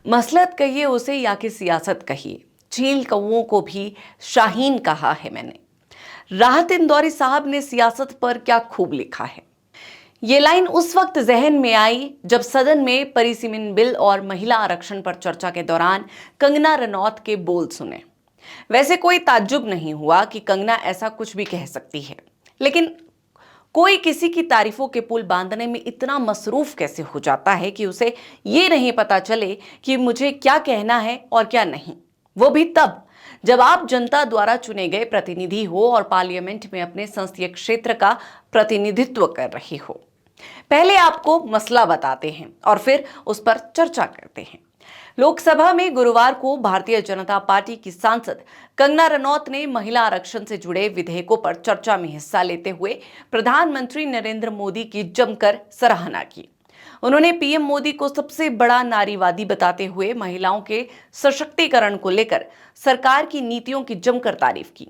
मसलत कहिए उसे या कि सियासत कहिए, चील कौओं को भी शाहीन कहा है मैंने। राहत इंदौरी साहब ने सियासत पर क्या खूब लिखा है। ये लाइन उस वक्त जहन में आई जब सदन में परिसीमन बिल और महिला आरक्षण पर चर्चा के दौरान कंगना रनौत के बोल सुने। वैसे कोई ताज्जुब नहीं हुआ कि कंगना ऐसा कुछ भी कह सकती है, लेकिन कोई किसी की तारीफों के पुल बांधने में इतना मसरूफ कैसे हो जाता है कि उसे ये नहीं पता चले कि मुझे क्या कहना है और क्या नहीं। वो भी तब जब आप जनता द्वारा चुने गए प्रतिनिधि हो और पार्लियामेंट में अपने संसदीय क्षेत्र का प्रतिनिधित्व कर रही हो। पहले आपको मसला बताते हैं और फिर उस पर चर्चा करते हैं। लोकसभा में गुरुवार को भारतीय जनता पार्टी की सांसद कंगना रनौत ने महिला आरक्षण से जुड़े विधेयकों पर चर्चा में हिस्सा लेते हुए प्रधानमंत्री नरेंद्र मोदी की जमकर सराहना की। उन्होंने पीएम मोदी को सबसे बड़ा नारीवादी बताते हुए महिलाओं के सशक्तिकरण को लेकर सरकार की नीतियों की जमकर तारीफ की।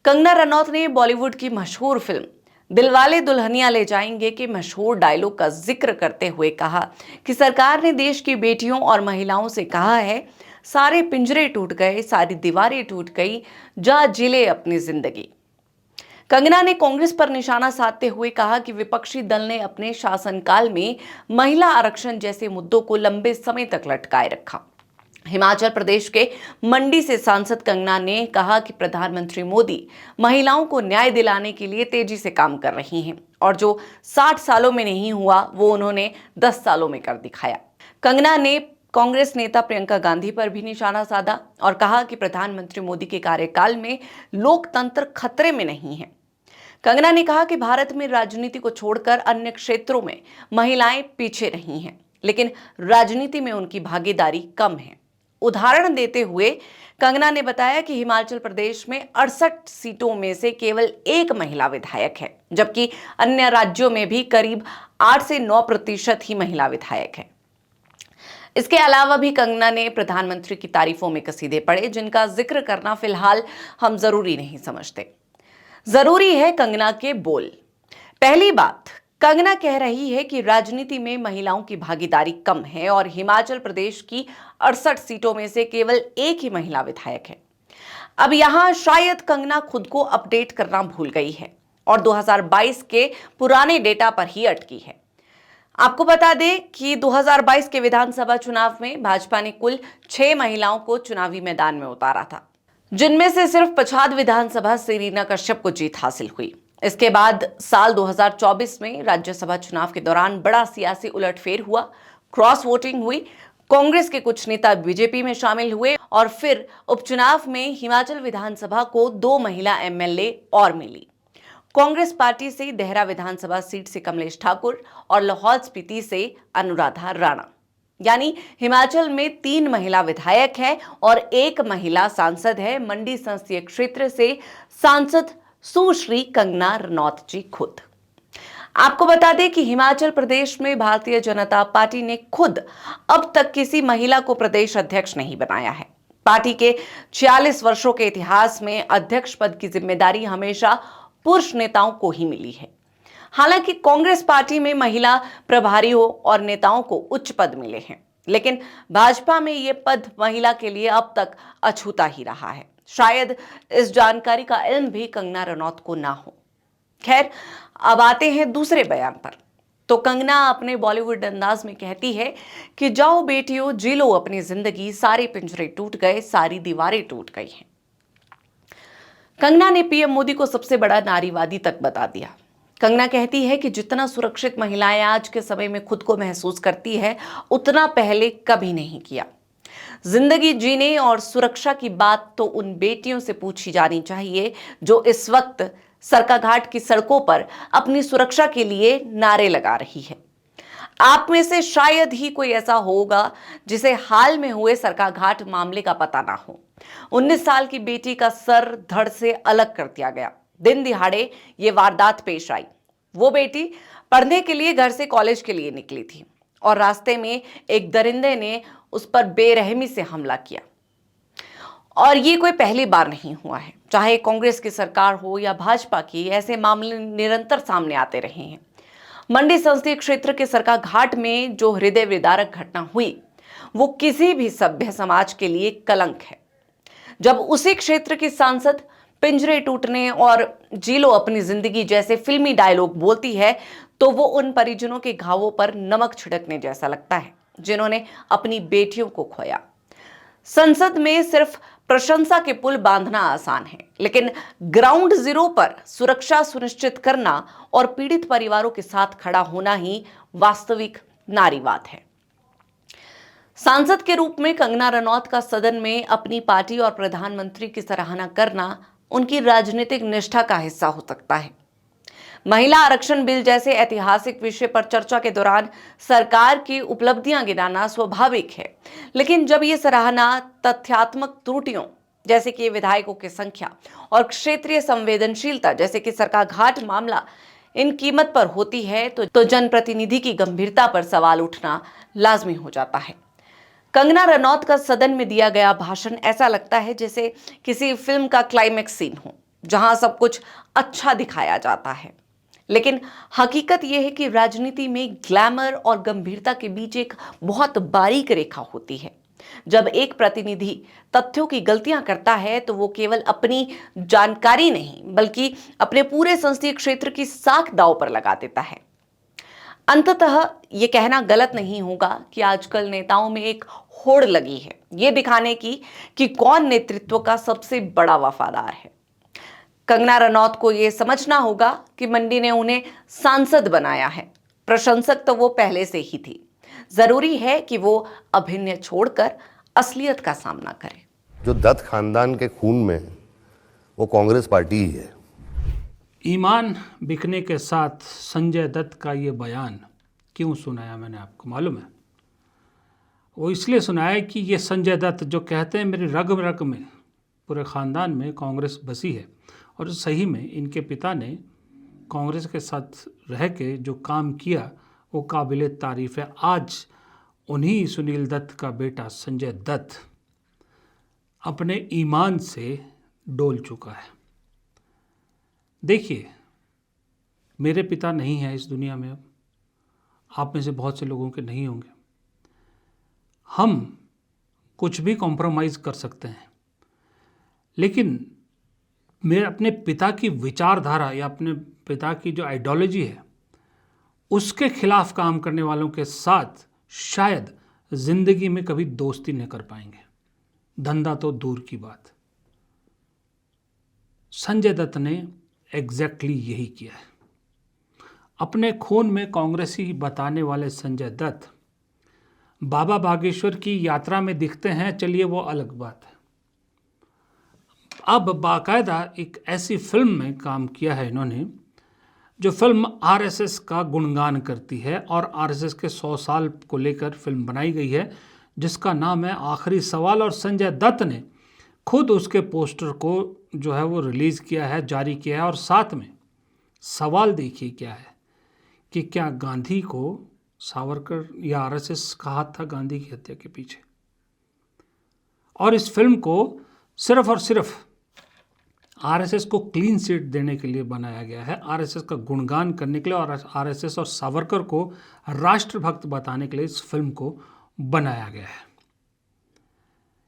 कंगना रनौत ने बॉलीवुड की मशहूर फिल्म दिलवाले दुल्हनिया ले जाएंगे के मशहूर डायलॉग का जिक्र करते हुए कहा कि सरकार ने देश की बेटियों और महिलाओं से कहा है, सारे पिंजरे टूट गए, सारी दीवारें टूट गई, जा जिले अपनी जिंदगी। कंगना ने कांग्रेस पर निशाना साधते हुए कहा कि विपक्षी दल ने अपने शासनकाल में महिला आरक्षण जैसे मुद्दों को लंबे समय तक लटकाए रखा। हिमाचल प्रदेश के मंडी से सांसद कंगना ने कहा कि प्रधानमंत्री मोदी महिलाओं को न्याय दिलाने के लिए तेजी से काम कर रही हैं और जो 60 सालों में नहीं हुआ वो उन्होंने 10 सालों में कर दिखाया। कंगना ने कांग्रेस नेता प्रियंका गांधी पर भी निशाना साधा और कहा कि प्रधानमंत्री मोदी के कार्यकाल में लोकतंत्र खतरे में नहीं है। कंगना ने कहा कि भारत में राजनीति को छोड़कर अन्य क्षेत्रों में महिलाएं पीछे नहीं हैं, लेकिन राजनीति में उनकी भागीदारी कम है। उदाहरण देते हुए कंगना ने बताया कि हिमाचल प्रदेश में 68 सीटों में से केवल 1 महिला विधायक है, जबकि अन्य राज्यों में भी करीब 8 से 9% ही महिला विधायक है। इसके अलावा भी कंगना ने प्रधानमंत्री की तारीफों में कसीदे पढ़े, जिनका जिक्र करना फिलहाल हम जरूरी नहीं समझते। जरूरी है कंगना के बोल। पहली बात, कंगना कह रही है कि राजनीति में महिलाओं की भागीदारी कम है और हिमाचल प्रदेश की 68 सीटों में से केवल 1 ही महिला विधायक है। अब यहां शायद कंगना खुद को अपडेट करना भूल गई है और 2022 के पुराने डेटा पर ही अटकी है। आपको बता दें कि 2022 के विधानसभा चुनाव में भाजपा ने कुल 6 महिलाओं को चुनावी मैदान में उतारा था, जिनमें से सिर्फ पच्छाद विधानसभा से रीना कश्यप को जीत हासिल हुई। इसके बाद साल 2024 में राज्यसभा चुनाव के दौरान बड़ा सियासी उलटफेर हुआ, क्रॉस वोटिंग हुई, कांग्रेस के कुछ नेता बीजेपी में शामिल हुए और फिर उपचुनाव में हिमाचल विधानसभा को 2 महिला एमएलए और मिली। कांग्रेस पार्टी से देहरा विधानसभा सीट से कमलेश ठाकुर और लाहौल स्पीति से अनुराधा राणा, यानी हिमाचल में 3 महिला विधायक है और 1 महिला सांसद है। मंडी संसदीय क्षेत्र से सांसद सुश्री कंगना रनौत जी खुद। आपको बता दें कि हिमाचल प्रदेश में भारतीय जनता पार्टी ने खुद अब तक किसी महिला को प्रदेश अध्यक्ष नहीं बनाया है। पार्टी के 46 वर्षों के इतिहास में अध्यक्ष पद की जिम्मेदारी हमेशा पुरुष नेताओं को ही मिली है। हालांकि कांग्रेस पार्टी में महिला प्रभारियों और नेताओं को उच्च पद मिले हैं, लेकिन भाजपा में यह पद महिला के लिए अब तक अछूता ही रहा है। शायद इस जानकारी का इल्म भी कंगना रनौत को ना हो। खैर, अब आते हैं दूसरे बयान पर। तो कंगना अपने बॉलीवुड अंदाज में कहती है कि जाओ बेटियों जी लो अपनी जिंदगी, सारे पिंजरे टूट गए, सारी दीवारें टूट गई हैं। कंगना ने पीएम मोदी को सबसे बड़ा नारीवादी तक बता दिया। कंगना कहती है कि जितना सुरक्षित महिलाएं आज के समय में खुद को महसूस करती है, उतना पहले कभी नहीं किया। जिंदगी जीने और सुरक्षा की बात तो उन बेटियों से पूछी जानी चाहिए जो इस वक्त सरकाघाट की सड़कों पर अपनी सुरक्षा के लिए नारे लगा रही है। आप में से शायद ही कोई ऐसा होगा जिसे हाल में हुए सरकाघाट मामले का पता ना हो। 19 साल की बेटी का सर धड़ से अलग कर दिया गया। दिन दिहाड़े ये वारदात पेश आई। वो बेटी पढ़ने के लिए घर से कॉलेज के लिए निकली थी और रास्ते में एक दरिंदे ने उस पर बेरहमी से हमला किया। और ये कोई पहली बार नहीं हुआ है। चाहे कांग्रेस की सरकार हो या भाजपा की, ऐसे मामले निरंतर सामने आते रहे हैं। मंडी संसदीय क्षेत्र के सरकाघाट में जो हृदय विदारक घटना हुई वो किसी भी सभ्य समाज के लिए कलंक है। जब उसी क्षेत्र की सांसद पिंजरे टूटने और जी लो अपनी जिंदगी जैसे फिल्मी डायलॉग बोलती है, तो वो उन परिजनों के घावों पर नमक छिड़कने जैसा लगता है जिन्होंने अपनी बेटियों को खोया। संसद में सिर्फ प्रशंसा के पुल बांधना आसान है, लेकिन ग्राउंड जीरो पर सुरक्षा सुनिश्चित करना और पीड़ित परिवारों के साथ खड़ा होना ही वास्तविक नारीवाद है। सांसद के रूप में कंगना रनौत का सदन में अपनी पार्टी और प्रधानमंत्री की सराहना करना उनकी राजनीतिक निष्ठा का हिस्सा हो सकता है। महिला आरक्षण बिल जैसे ऐतिहासिक विषय पर चर्चा के दौरान सरकार की उपलब्धियां गिनाना स्वाभाविक है, लेकिन जब ये सराहना तथ्यात्मक त्रुटियों जैसे कि विधायकों की संख्या और क्षेत्रीय संवेदनशीलता जैसे कि सरकाघाट मामला इन कीमत पर होती है, तो जनप्रतिनिधि की गंभीरता पर सवाल उठना लाजमी हो जाता है। कंगना रनौत का सदन में दिया गया भाषण ऐसा लगता है जैसे किसी फिल्म का क्लाइमेक्स सीन हो, जहां सब कुछ अच्छा दिखाया जाता है, लेकिन हकीकत यह है कि राजनीति में ग्लैमर और गंभीरता के बीच एक बहुत बारीक रेखा होती है। जब एक प्रतिनिधि तथ्यों की गलतियां करता है तो वो केवल अपनी जानकारी नहीं बल्कि अपने पूरे संसदीय क्षेत्र की साख दांव पर लगा देता है। अंततः ये कहना गलत नहीं होगा कि आजकल नेताओं में एक होड़ लगी है ये दिखाने की कि कौन नेतृत्व का सबसे बड़ा वफादार है। कंगना रनौत को यह समझना होगा कि मंडी ने उन्हें सांसद बनाया है, प्रशंसक तो वो पहले से ही थी। जरूरी है कि वो अभिनय छोड़कर असलियत का सामना करें। जो दत्त खानदान के खून में वो कांग्रेस पार्टी ही है। ईमान बिकने के साथ संजय दत्त का ये बयान क्यों सुनाया मैंने आपको मालूम है? वो इसलिए सुनाया कि ये संजय दत्त जो कहते हैं मेरी रग रग में पूरे ख़ानदान में कांग्रेस बसी है, और सही में इनके पिता ने कांग्रेस के साथ रह के जो काम किया वो काबिल तारीफ़ है। आज उन्हीं सुनील दत्त का बेटा संजय दत्त अपने ईमान से डोल चुका है। देखिए, मेरे पिता नहीं है इस दुनिया में, अब आप में से बहुत से लोगों के नहीं होंगे। हम कुछ भी कॉम्प्रोमाइज़ कर सकते हैं, लेकिन मेरे अपने पिता की विचारधारा या अपने पिता की जो आइडियोलॉजी है उसके खिलाफ काम करने वालों के साथ शायद ज़िंदगी में कभी दोस्ती नहीं कर पाएंगे, धंधा तो दूर की बात। संजय दत्त ने एग्जैक्टली यही किया है। अपने खून में कांग्रेसी बताने वाले संजय दत्त बाबा बागेश्वर की यात्रा में दिखते हैं, चलिए वो अलग बात है। अब बाकायदा एक ऐसी फिल्म में काम किया है इन्होंने जो फिल्म आरएसएस का गुणगान करती है, और आरएसएस के 100 साल को लेकर फिल्म बनाई गई है जिसका नाम है आखिरी सवाल, और संजय दत्त ने खुद उसके पोस्टर को जो है वो रिलीज़ किया है, जारी किया है। और साथ में सवाल देखिए क्या है कि क्या गांधी को सावरकर या आरएसएस का हाथ था गांधी की हत्या के पीछे। और इस फिल्म को सिर्फ और सिर्फ आरएसएस को क्लीन चिट देने के लिए बनाया गया है, आरएसएस का गुणगान करने के लिए, और आरएसएस और सावरकर को राष्ट्रभक्त बताने के लिए इस फिल्म को बनाया गया है।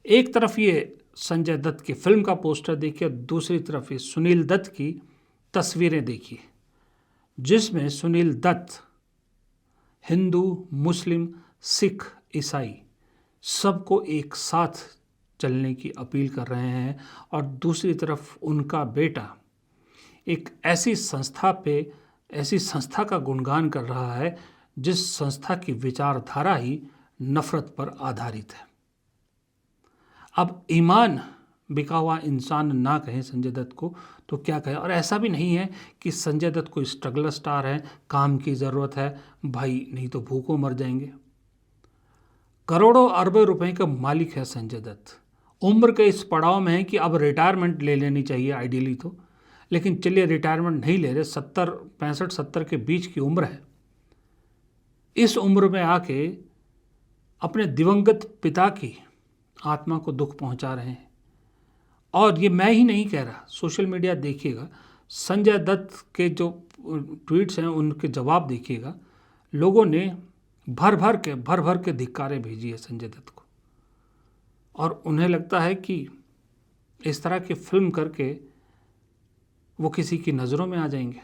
एक तरफ ये संजय दत्त की फिल्म का पोस्टर देखिए, दूसरी तरफ ये सुनील दत्त की तस्वीरें देखिए, जिसमें सुनील दत्त हिंदू, मुस्लिम, सिख, ईसाई सबको एक साथ चलने की अपील कर रहे हैं, और दूसरी तरफ उनका बेटा एक ऐसी संस्था का गुणगान कर रहा है जिस संस्था की विचारधारा ही नफरत पर आधारित है। अब ईमान बिका हुआ इंसान ना कहें संजय दत्त को तो क्या कहें। और ऐसा भी नहीं है कि संजय दत्त कोई स्ट्रगल स्टार है, काम की ज़रूरत है भाई, नहीं तो भूखों मर जाएंगे। करोड़ों अरबों रुपए का मालिक है संजय दत्त। उम्र के इस पड़ाव में है कि अब रिटायरमेंट ले लेनी चाहिए आइडियली तो, लेकिन चलिए रिटायरमेंट नहीं ले रहे, 65-70 के बीच की उम्र है। इस उम्र में आके अपने दिवंगत पिता की आत्मा को दुख पहुंचा रहे हैं। और ये मैं ही नहीं कह रहा, सोशल मीडिया देखिएगा, संजय दत्त के जो ट्वीट्स हैं उनके जवाब देखिएगा, लोगों ने भर भर के धिक्कारें भेजी है संजय दत्त को, और उन्हें लगता है कि इस तरह की फिल्म करके वो किसी की नज़रों में आ जाएंगे।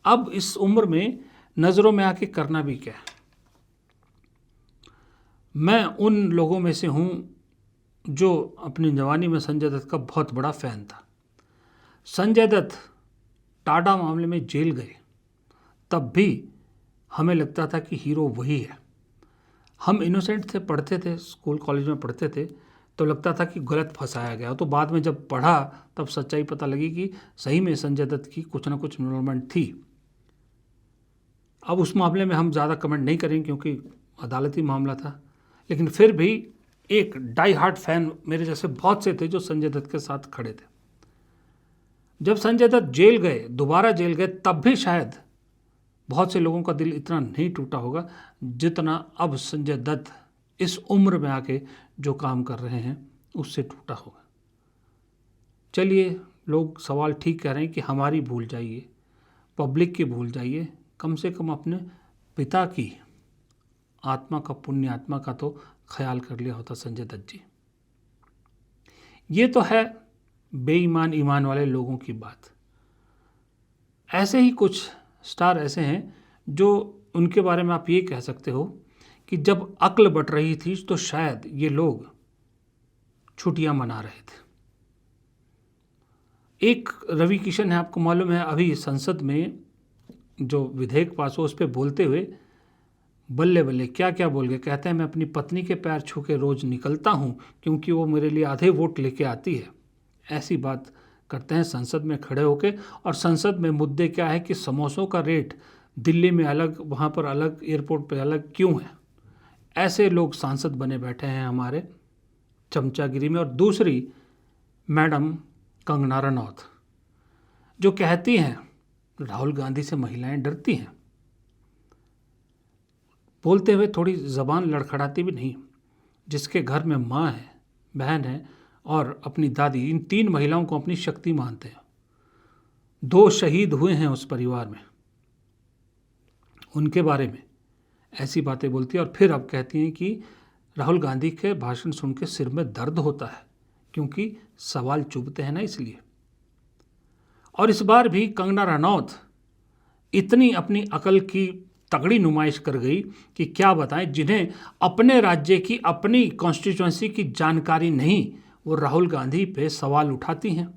अब इस उम्र में नज़रों में आके करना भी क्या है। मैं उन लोगों में से हूँ जो अपनी जवानी में संजय दत्त का बहुत बड़ा फ़ैन था। संजय दत्त टाटा मामले में जेल गए, तब भी हमें लगता था कि हीरो वही है। हम इनोसेंट थे, पढ़ते थे, स्कूल कॉलेज में पढ़ते थे, तो लगता था कि गलत फंसाया गया। तो बाद में जब पढ़ा तब सच्चाई पता लगी कि सही में संजय दत्त की कुछ ना कुछ इन्वॉल्वमेंट थी। अब उस मामले में हम ज़्यादा कमेंट नहीं करेंगे क्योंकि अदालती मामला था, लेकिन फिर भी एक डाई हार्ट फैन मेरे जैसे बहुत से थे जो संजय दत्त के साथ खड़े थे। जब संजय दत्त जेल गए, दोबारा जेल गए, तब भी शायद बहुत से लोगों का दिल इतना नहीं टूटा होगा जितना अब संजय दत्त इस उम्र में आके जो काम कर रहे हैं उससे टूटा होगा। चलिए, लोग सवाल ठीक कह रहे हैं कि हमारी भूल जाइए, पब्लिक की भूल जाइए, कम से कम अपने पिता की आत्मा का, पुण्य आत्मा का तो ख्याल कर लिया होता संजय दत्त जी। ये तो है बेईमान ईमान वाले लोगों की बात। ऐसे ही कुछ स्टार ऐसे हैं जो उनके बारे में आप ये कह सकते हो कि जब अक्ल बट रही थी तो शायद ये लोग छुट्टियां मना रहे थे। एक रवि किशन है, आपको मालूम है, अभी संसद में जो विधेयक पास हो उस पर बोलते हुए बल्ले बल्ले क्या क्या बोल गए। कहते हैं मैं अपनी पत्नी के पैर छू के रोज़ निकलता हूँ क्योंकि वो मेरे लिए आधे वोट लेके आती है। ऐसी बात करते हैं संसद में खड़े होके। और संसद में मुद्दे क्या है कि समोसों का रेट दिल्ली में अलग, वहाँ पर अलग, एयरपोर्ट पे अलग क्यों है। ऐसे लोग सांसद बने बैठे हैं हमारे चमचागिरी में। और दूसरी मैडम कंगना रनौत जो कहती हैं राहुल गांधी से महिलाएं डरती हैं, बोलते हुए थोड़ी ज़बान लड़खड़ाती भी नहीं। जिसके घर में माँ है, बहन है और अपनी दादी, इन 3 महिलाओं को अपनी शक्ति मानते हैं। 2 शहीद हुए हैं उस परिवार में, उनके बारे में ऐसी बातें बोलती है। और फिर अब कहती हैं कि राहुल गांधी के भाषण सुन के सिर में दर्द होता है क्योंकि सवाल चुभते हैं ना, इसलिए। और इस बार भी कंगना रनौत इतनी अपनी अकल की तगड़ी नुमाइश कर गई कि क्या बताएं। जिन्हें अपने राज्य की, अपनी कॉन्स्टिट्यूएंसी की जानकारी नहीं, वो राहुल गांधी पे सवाल उठाती हैं।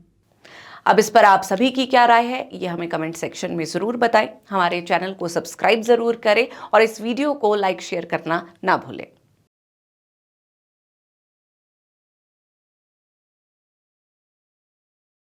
अब इस पर आप सभी की क्या राय है, ये हमें कमेंट सेक्शन में ज़रूर बताएं। हमारे चैनल को सब्सक्राइब ज़रूर करें और इस वीडियो को लाइक शेयर करना ना भूलें।